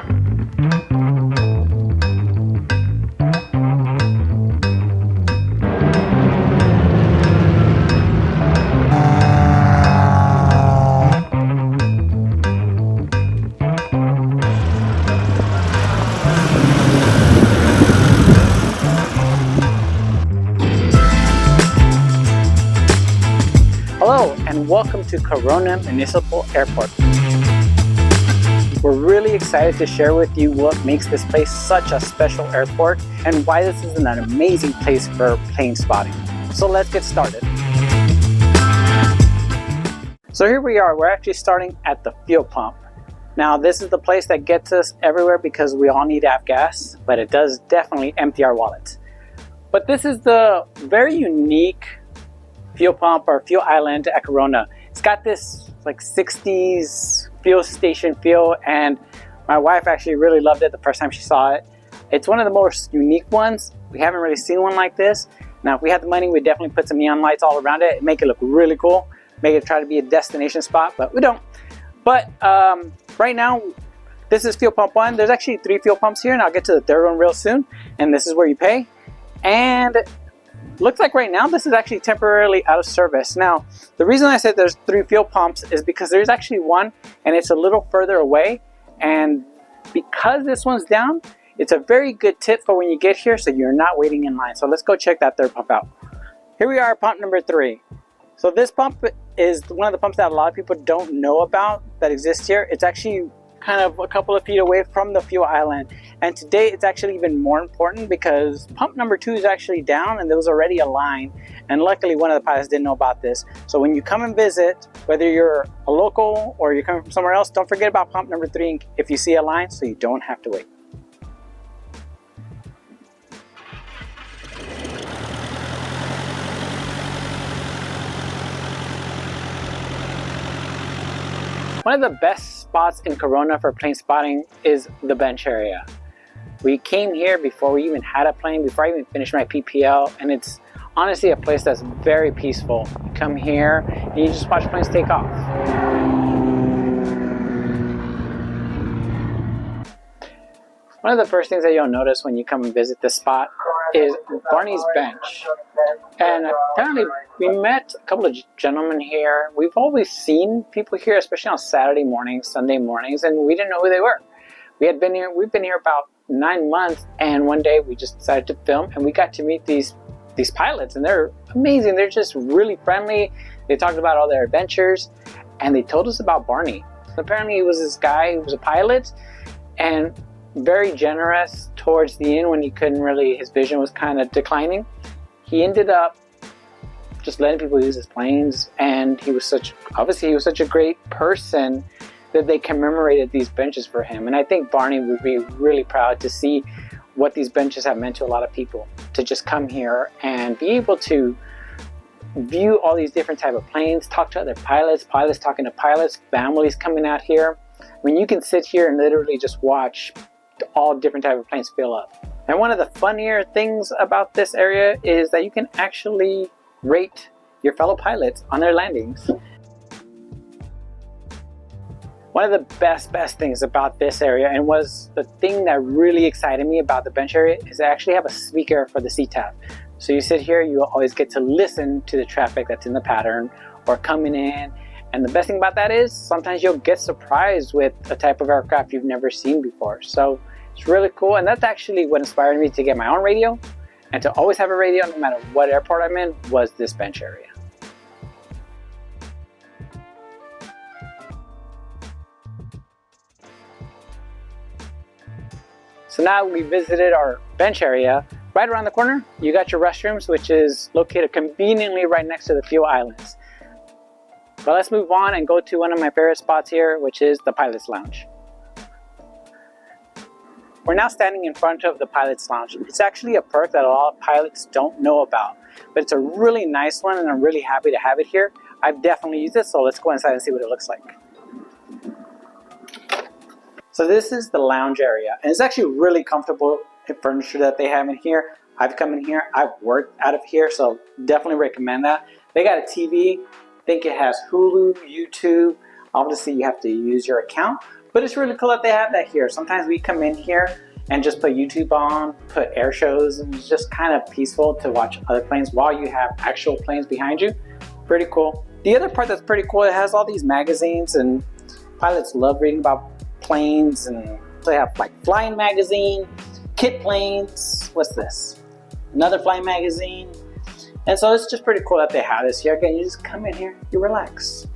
Hello and welcome to Corona Municipal Airport. We're really excited to share with you what makes this place such a special airport and why this is an amazing place for plane spotting. So let's get started. So here we are, we're actually starting at the fuel pump. Now this is the place that gets us everywhere because we all need to have gas, but it does definitely empty our wallets. But this is the very unique fuel pump or fuel island at Corona. It's got this like 60s fuel station feel, and my wife actually really loved it the first time she saw it. It's one of the most unique ones. We haven't really seen one like this. Now if we had the money, we'd definitely put some neon lights all around it and make it look really cool, make it try to be a destination spot, but we don't. But right now this is fuel pump 1. There's actually 3 fuel pumps here, and I'll get to the third one real soon, and this is where you pay. And looks like right now this is actually temporarily out of service. Now the reason I said there's 3 fuel pumps is because there's actually one and it's a little further away, and because this one's down, it's a very good tip for when you get here so you're not waiting in line. So let's go check that third pump out. Here we are, pump number 3. So this pump is one of the pumps that a lot of people don't know about that exists here. It's actually kind of a couple of feet away from the fuel island, and today it's actually even more important because pump number 2 is actually down and there was already a line, and luckily one of the pilots didn't know about this. So when you come and visit, whether you're a local or you're coming from somewhere else, don't forget about pump number 3 if you see a line, so you don't have to wait. One of the best spots in Corona for plane spotting is the bench area. We came here before we even had a plane, before I even finished my PPL, and it's honestly a place that's very peaceful. You come here and you just watch planes take off. One of the first things that you'll notice when you come and visit this spot is Barney's bench. And apparently we met a couple of gentlemen here. We've always seen people here, especially on Saturday mornings, Sunday mornings, and we didn't know who they were. We've been here about 9 months, and one day we just decided to film, and we got to meet these pilots, and they're amazing. They're just really friendly. They talked about all their adventures, and they told us about Barney. Apparently he was this guy who was a pilot and very generous towards the end when he couldn't really, his vision was kind of declining. He ended up just letting people use his planes, and he was such a great person that they commemorated these benches for him. And I think Barney would be really proud to see what these benches have meant to a lot of people, to just come here and be able to view all these different type of planes, talk to other pilots, pilots talking to pilots, families coming out here. I mean, you can sit here and literally just watch all different type of planes fill up. And one of the funnier things about this area is that you can actually rate your fellow pilots on their landings. One of the best things about this area, and was the thing that really excited me about the bench area, is they actually have a speaker for the CTAF. So you sit here, you always get to listen to the traffic that's in the pattern or coming in. And the best thing about that is sometimes you'll get surprised with a type of aircraft you've never seen before. So it's really cool, and that's actually what inspired me to get my own radio and to always have a radio no matter what airport I'm in, was this bench area. So now we visited our bench area. Right around the corner, you got your restrooms, which is located conveniently right next to the fuel islands. But let's move on and go to one of my favorite spots here, which is the Pilot's Lounge. We're now standing in front of the Pilot's Lounge. It's actually a perk that a lot of pilots don't know about, but it's a really nice one, and I'm really happy to have it here. I've definitely used it, so let's go inside and see what it looks like. So this is the lounge area, and it's actually really comfortable furniture that they have in here. I've come in here, I've worked out of here, so definitely recommend that. They got a TV, I think it has Hulu, YouTube. Obviously you have to use your account, But it's really cool that they have that here. Sometimes we come in here and just put YouTube on, put air shows, and it's just kind of peaceful to watch other planes while you have actual planes behind you. Pretty cool. The other part that's pretty cool, it has all these magazines, and pilots love reading about planes, and they have like Flying Magazine, Kit Planes, what's this? Another Flying Magazine. And so it's just pretty cool that they have this here. Again, you just come in here, you relax.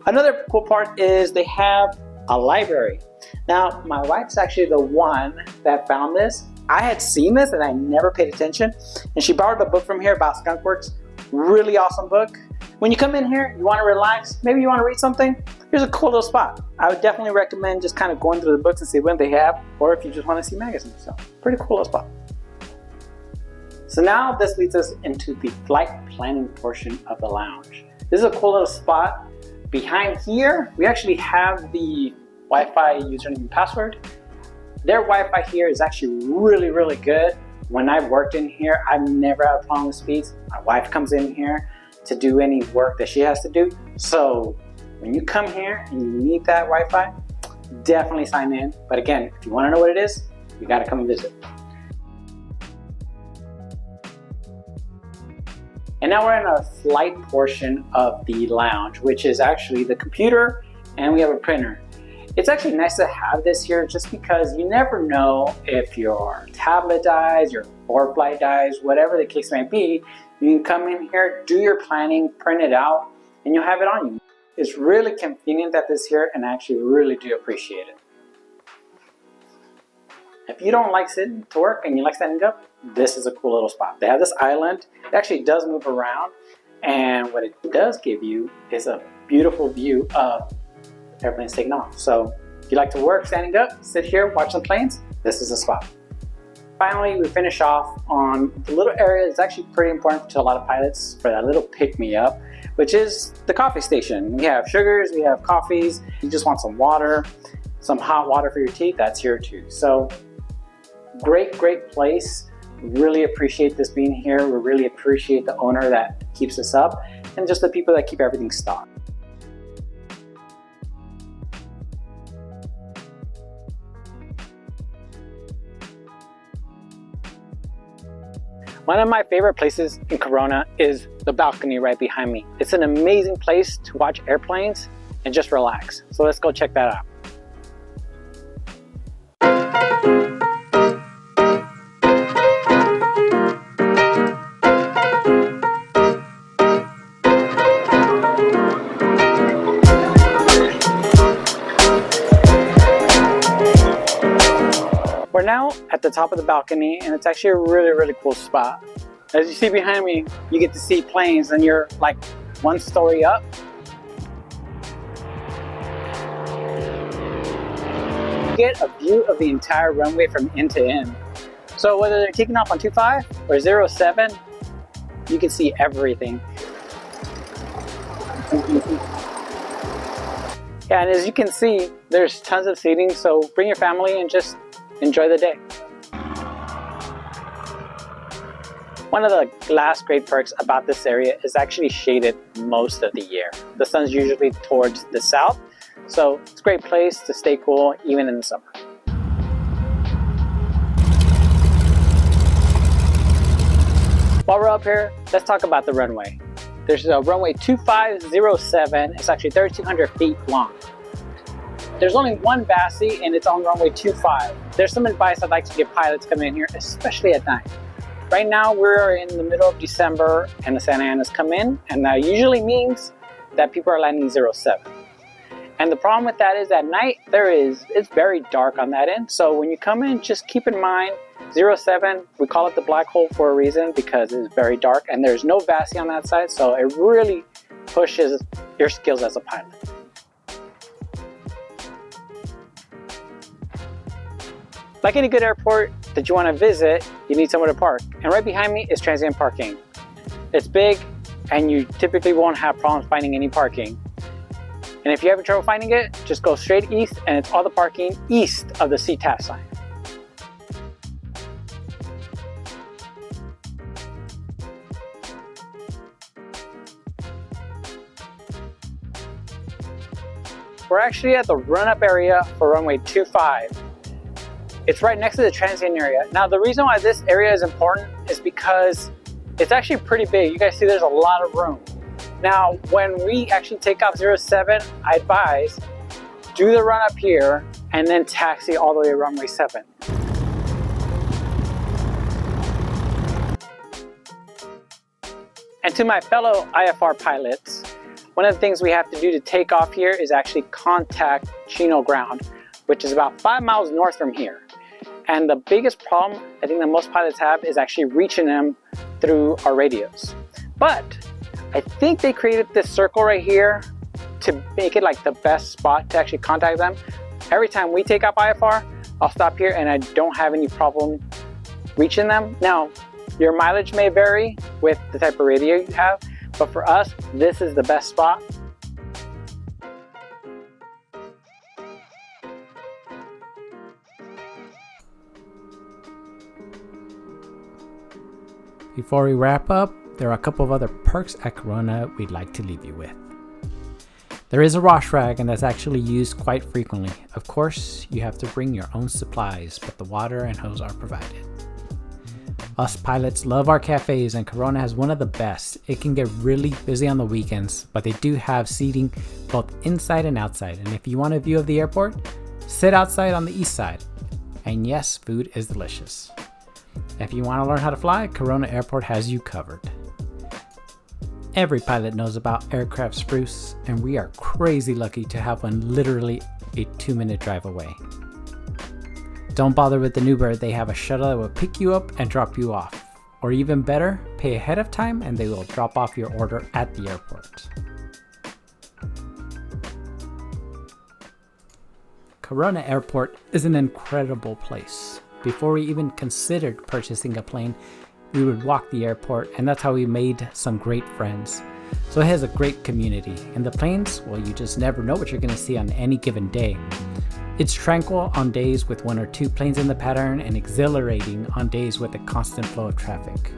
Another cool part is they have a library. Now, my wife's actually the one that found this. I had seen this and I never paid attention. And she borrowed a book from here about Skunk Works. Really awesome book. When you come in here, you want to relax, maybe you want to read something, here's a cool little spot. I would definitely recommend just kind of going through the books and see what they have, or if you just want to see magazines. So, pretty cool little spot. So now this leads us into the flight planning portion of the lounge. This is a cool little spot. Behind here, we actually have the Wi-Fi username and password. Their Wi-Fi here is actually really, really good. When I've worked in here, I've never had a problem with speeds. My wife comes in here to do any work that she has to do. So when you come here and you need that Wi-Fi, definitely sign in. But again, if you want to know what it is, you got to come and visit. And now we're in a flight portion of the lounge, which is actually the computer, and we have a printer. It's actually nice to have this here just because you never know if your tablet dies, your ForeFlight dies, whatever the case may be. You can come in here, do your planning, print it out, and you'll have it on you. It's really convenient that this here, and I actually really do appreciate it. If you don't like sitting to work and you like standing up, this is a cool little spot. They have this island. It actually does move around, and what it does give you is a beautiful view of airplanes taking off. So if you like to work standing up, sit here, watch some planes, this is the spot. Finally, we finish off on the little area that's actually pretty important to a lot of pilots for that little pick-me-up, which is the coffee station. We have sugars, we have coffees. You just want some water, some hot water for your tea, that's here too. So great place. Really appreciate this being here. We really appreciate the owner that keeps this up and just the people that keep everything stocked. One of my favorite places in Corona is the balcony right behind me. It's an amazing place to watch airplanes and just relax. So let's go check that out. We're now at the top of the balcony, and it's actually a really cool spot. As you see behind me, you get to see planes, and you're like one story up. You get a view of the entire runway from end to end. So whether they're taking off on 25 or 07, you can see everything. Yeah, and as you can see, there's tons of seating, so bring your family and just enjoy the day. One of the last great perks about this area is actually shaded most of the year. The sun's usually towards the south, so it's a great place to stay cool even in the summer. While we're up here, let's talk about the runway. There's a runway 2507, it's actually 1,300 feet long. There's only one VASI and it's on runway 25. There's some advice I'd like to give pilots coming in here, especially at night. Right now we're in the middle of December and the Santa Ana's come in, and that usually means that people are landing 07. And the problem with that is at night it's very dark on that end. So when you come in, just keep in mind 07, we call it the black hole for a reason because it's very dark and there's no VASI on that side, so it really pushes your skills as a pilot. Like any good airport that you want to visit, you need somewhere to park. And right behind me is transient parking. It's big and you typically won't have problems finding any parking. And if you have trouble finding it, just go straight east and it's all the parking east of the CTAS sign. we're actually at the run-up area for runway 25. It's right next to the transient area. Now, the reason why this area is important is because it's actually pretty big. You guys see there's a lot of room. Now, when we actually take off 07, I advise do the run up here and then taxi all the way to runway 7. And to my fellow IFR pilots, one of the things we have to do to take off here is actually contact Chino Ground, which is about 5 miles north from here. And the biggest problem I think that most pilots have is actually reaching them through our radios. But I think they created this circle right here to make it like the best spot to actually contact them. Every time we take off IFR, I'll stop here and I don't have any problem reaching them. Now, your mileage may vary with the type of radio you have, but for us, this is the best spot. Before we wrap up, there are a couple of other perks at Corona we'd like to leave you with. There is a wash rag, and that's actually used quite frequently. Of course, you have to bring your own supplies, but the water and hose are provided. Us pilots love our cafes, and Corona has one of the best. It can get really busy on the weekends, but they do have seating both inside and outside. And if you want a view of the airport, sit outside on the east side. And yes, food is delicious. If you want to learn how to fly, Corona Airport has you covered. Every pilot knows about Aircraft Spruce, and we are crazy lucky to have one literally a 2-minute drive away. Don't bother with the Newbird, they have a shuttle that will pick you up and drop you off. Or even better, pay ahead of time and they will drop off your order at the airport. Corona Airport is an incredible place. Before we even considered purchasing a plane, we would walk the airport, and that's how we made some great friends. So it has a great community. And the planes, well, you just never know what you're going to see on any given day. It's tranquil on days with 1 or 2 planes in the pattern, and exhilarating on days with a constant flow of traffic.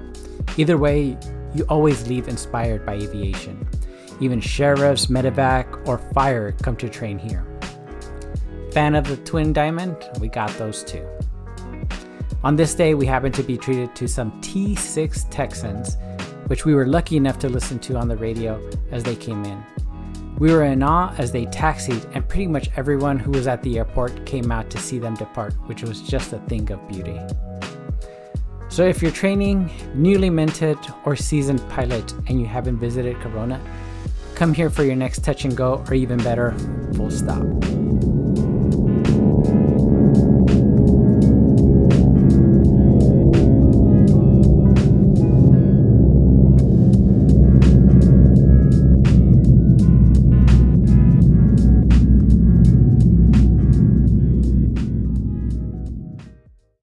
Either way, you always leave inspired by aviation. Even sheriffs, medevac, or fire come to train here. Fan of the Twin Diamond? We got those too. On this day, we happened to be treated to some T6 Texans, which we were lucky enough to listen to on the radio as they came in. We were in awe as they taxied, and pretty much everyone who was at the airport came out to see them depart, which was just a thing of beauty. So if you're training, newly minted, or seasoned pilot and you haven't visited Corona, come here for your next touch and go, or even better, full stop.